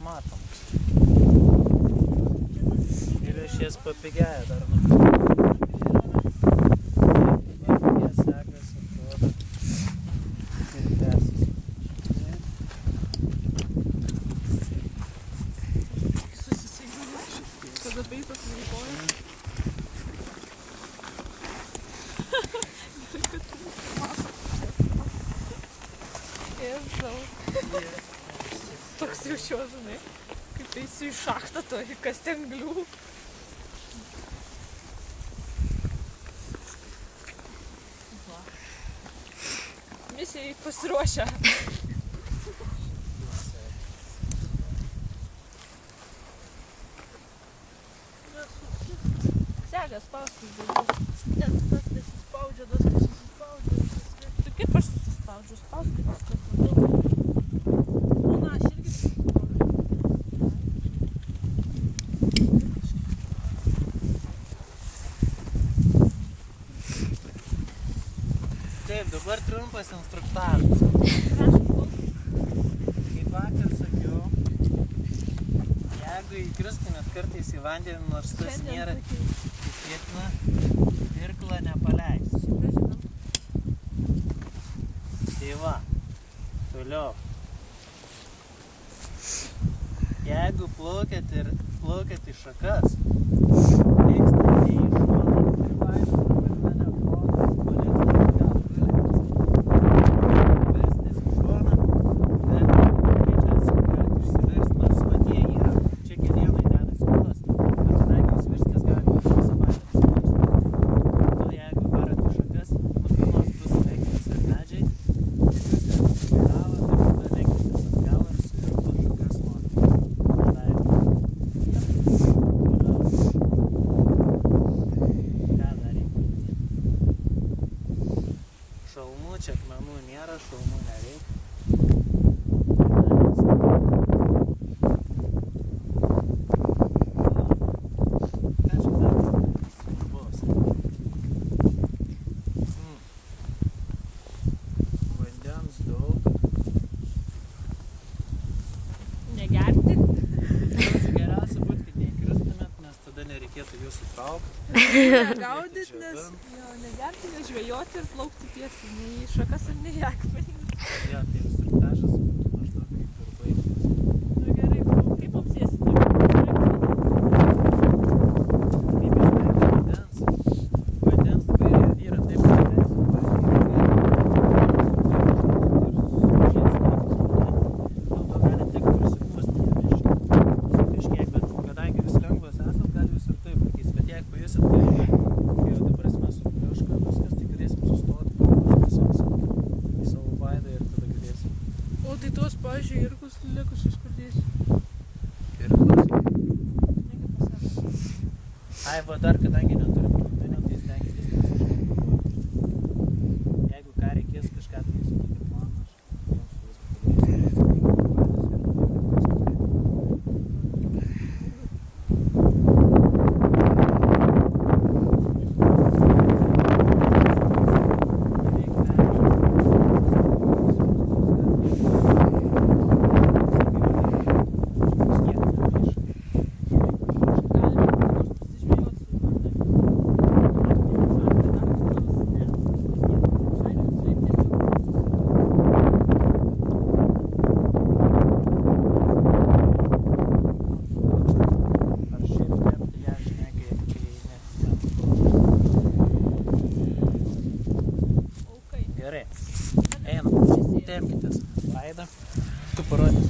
matomas. Ir iš jas papigėja dar Jie sekasi, atrodo. Ir tęsis. Kada beitas nulikoja. Toks jau šio, žinai, kaip eisiu į šachtą, to kas ten glių. Misijai pasiruošę. Segas paskui daugiau. Ne, tas nesispaudžia, tas nesispaudžia. Tai kaip aš susispaudžiu? Spaudžiu viskas labiau. O, na, aš irgi Taip, dabar trumpas instruktažas. Kaip vakar sakiau, jeigu įkristumėt kartais į vandenį, nors tas nėra tikėtina, irklą nepaleist. Tai va, toliau. Jeigu plaukiat į šakas, mėgstate į šoną ir vaikščioti per mane šoną, palikti gal gulėtis. Verstis į šoną, bet greičiausiai galite išsiversti, nors patie yra. Čia kelienai dedasi kulas, bet kadangi jūs virstės galite visą savaitę išsiversti. Todėl jeigu varat į šakas, nukilnos bus lenktis ir medžiai, jūs galą, tai tada lenkitės atgal ir suirklo šakas nuo padaikų. Šalmų čia akmenų nėra, šalmų nereikia. Ką čia dar svarbos? Vandens daug. Negerti. Geriausia būtų, kad neįkristumėt, nes tada nereikėtų jūsų traukti. Negaudyt, nes negerti, nežvejoti ir plaukti tiesiai. Nei į šakas ir nei į akmenį. Jo, tai instruktažas būtų maždaug kaip ir baigtas. Nu gerai, kaip apsėsite? Kaip išbėgti vandens. Vandens dabar yra taip, kad dėl to gali tik prisipūsti kažkiek, bet kadangi vis lengvas esat, gali vis ir taip pakeisti. Bet jeigu pajusit, kai jau ta prasme supliuška viskas, tai galėsim sustoti, į savo vaidą ir tada galėsim. O tai tuos, pavyzdžiui, irgus likusius kur dėsi? Ai, va dar, kadangi neturim krūtinio, tai stenkitės nesišalti. Jeigu ką reikės kažką, tai sakykit man, aš jums viską padarysiu. Gerai, einam, tempkitės vaidą, tu parodys.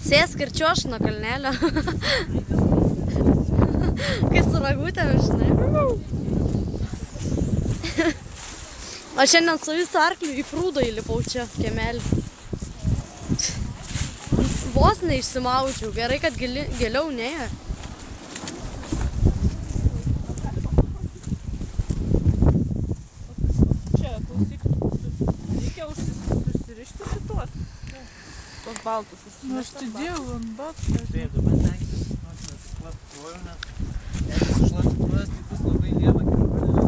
Sėsk ir čiuoš nuo kalnelio. Kai su ragutėm, žinai. O šiandien su visu arkliu į prūdą įlipau čia, kiemelį. Vos neišsimaučiau, gerai, kad giliau neėjo. Čia, klausyk, reikia susirišti šitos. Tos baltus susirišti. Nu, aš tai dėjau ant batų. Taip, dabar tenktis, nors nesišlapti kojų, nes jeigu sušlapti kojas, tai bus labai lieva kelionė,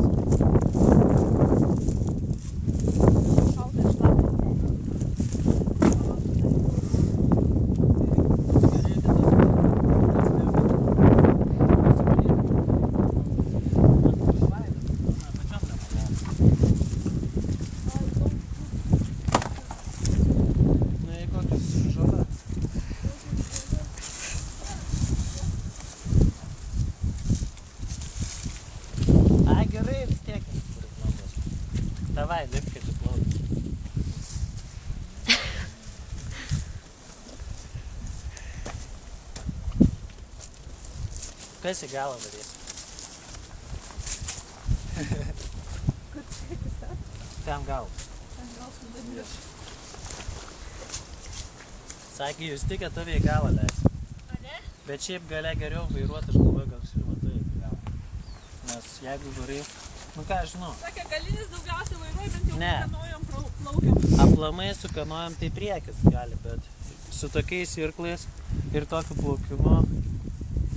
Kas į galą darys? Ten gal. Sakė, jūs tik, kad tave į galą leis. Bet šiaip gale geriau vairuoti, aš galvoju, gal siūlymą tai į galą. Nes jeigu varai, nu ką aš žinau. Sakė, galinis daugiausiai vairuoja, bent jau Ne. kanojom plaukiam. Aplamai su kanojam tai priekis gali, bet su tokiais irklais ir tokiu plaukimu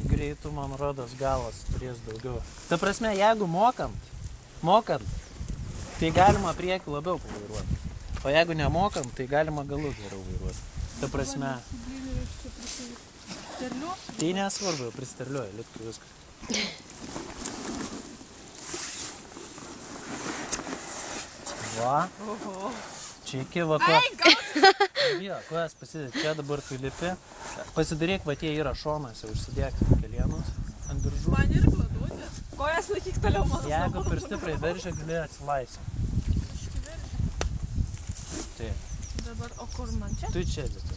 greitų, man rodos, galas turės daugiau. Ta prasme, jeigu mokant, tai galima priekį labiau pavairuoti. O jeigu nemokant, tai galima galu geriau vairuoti. Ta prasme, tai nesvarbu, pristerliuoja, liktų viskas. Va, Oho. čia iki va ko. Ai, gal. Jo, kojas pasidėt, čia dabar tu lipi. Pasidaryk, va tie yra šonuose, užsidėk kelienus ant diržų. Man ir gladuoti. Kojas laikyk toliau, mano. Jeigu per stipriai veržia, gali atsilaisvinti. Taip, Dabar, o kur man čia? tu čia lipi.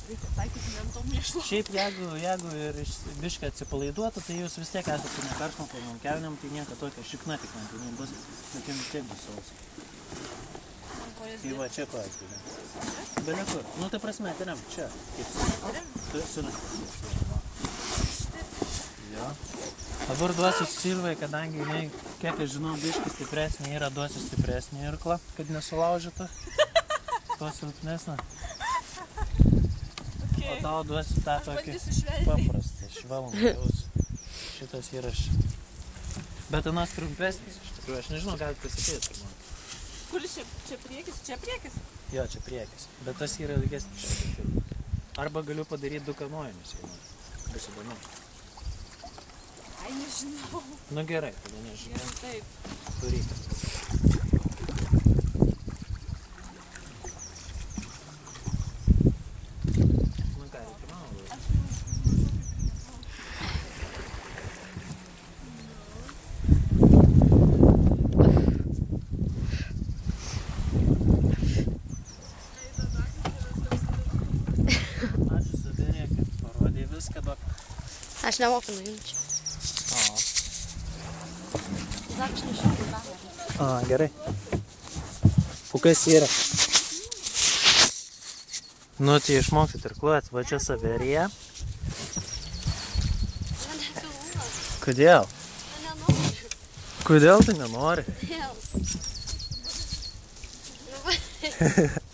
Reikia taikyti lentom mėšlo. Šiaip jeigu ir biškai atsipalaiduotų, tai jūs vis tiek esate su neperšmokom kelniam, tai nieko tokia šikna tik man, tai nebus, bet jums vis tiek bus sausa. Tai va, čia kojas guli. Bele kur. Nu, tai prasme, atrem, čia. Tu sunai. Jo. Dabar duosiu Silvai, kadangi jinai, kiek aš žinau, biškai stipresnė yra, duosiu stipresnį irklą, kad nesulaužytų. To silpnesnę. O tau duosiu tą tokį Bandysiu švelniai. paprastą, švelnų jausų. Šitas yra Bet anas trumpesnis, iš tikrųjų, aš nežinau, galite pasakyti. Kuris čia priekis? Čia priekis? Jo, čia priekis, bet tas yra ilgesnis šiek tiek. Arba galiu padaryti 2 kanojinius, jei nori. Bus įdomu. Ai, nežinau. Nu gerai, tada nežinau. Gerai, taip. Turyk. Nu ką, reikia mano laiko. Ačiū sudarėkit, parodė viską, bet... Aš nemoku nuimti. Dar aš nežinau, kamerą. Gerai. O kas yra? Nu, tai išmoksit irkluoti, va čia Saverija. Man nepilna. Kodėl? Man nenori. Kodėl tu nenori? Vėl. Nu, va.